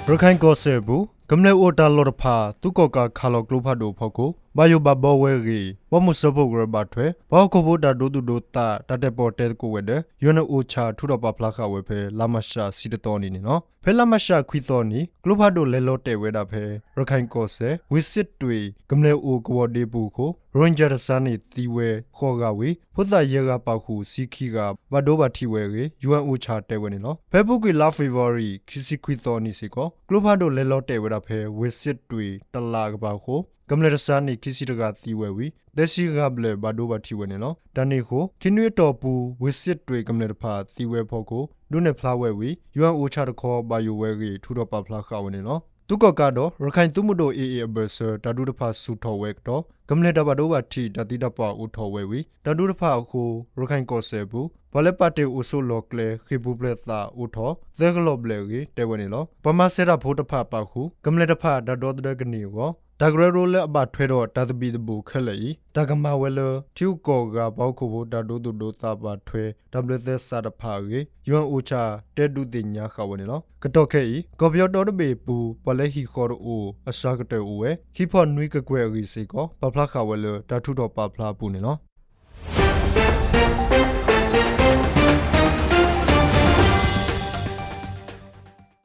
ရခိုင်ကောဆဲဘူးကမ္လေအိုတာလော်ဖာသူကောကခါလောကလုဖာဒိုဖောက်ကိုဘာယိုဘဘောဝဲရီဘောမှုစဘုတ်ရဘထွဲဘောကဘုဒ္ဓဒိုတူဒိုတာတတဲ့ပေါ်တဲ့ကိုဝဲတဲ့ယွနအိုချာထူတော့ပဖလာခဝဲဖဲလာမရှာစီတတော်နေနော်ဖဲလာမရှာခွီတော်နီကလုဖာဒိုလဲလော့တဲ့ဝဲတာဖဲရခိုင်ကောဆဲဝစ်စစ်တွေကမ္လေအိုကဝဒေဘူးကိုရွန်ဂျာဆာနီတီဝဲခေါ်ကဝေဖုဒ္ဒရေကပောက်ခုစီခီကဘဒိုဘတီဝဲရီယူအန်အိုချာတဲ့ဝဲနေနော်ဖဲဘုတ်ကလာဖေဗရီခီစီခွီတော်နီစီကိုကလုဖာဒိုလဲလော့တဲ့ဝဲတာဖဲဝစ်စစ်တွေတလာကပောက်ကိုကမ္လေဆာနီခီစီတကတီဝဲဝီတက်စီကဘလေဘဒိုဘတီဝဲနေနော်တန်နီကိုခင်းရွေတော်ပူဝစ်စစ်တွေကမ္လေတဖာတီဝဲဖို့ကိုဒုနေဖလာဝဲဝီယူအန်အိုချာတခေါ်ဘာယိုဝဲရီထူတော့ပဖလာခဝဲနေနော်သူကကတော့ရခိုင်သူမှုတို့အေအေဘဆာတဒုတဖာဆူထော်ဝဲတော့ကမ္လေတဘဒိုဘတီတတိတပဦးထော်ဝဲဝီတဒုတဖာကိုရခိုင်ကောဆဲဘူးဘလပတ်တေအိုဆိုလောကလေခိပူပလက်တာဦးထော်သဲကလော့ဘလေကြီးတဲဝဲနေလောပမဆဲရဖို့တဖာပါခုကမ္လေတဖာဒဒေါဒကနီကိုဒါဂရရိုလဲအဘထွဲတော့တသဘီတဘူခက်လေဒါကမဝဲလထူကောကဘောက်ခုဘဒါဒိုဒိုဒိုတာဘထွဲ WS စာတဖာရေယွန်အိုချာတဲဒုတင်ညာခဝနေနော်ကတော့ခဲဤကောပြောတော်တပေပူပလဲဟီခေါ်အိုအစာကတဲ့အိုဝဲဟီဖော့နွီကကွဲရီစီကောပဖလာခဝဲလတာထုတော့ပဖလာပူနေနော်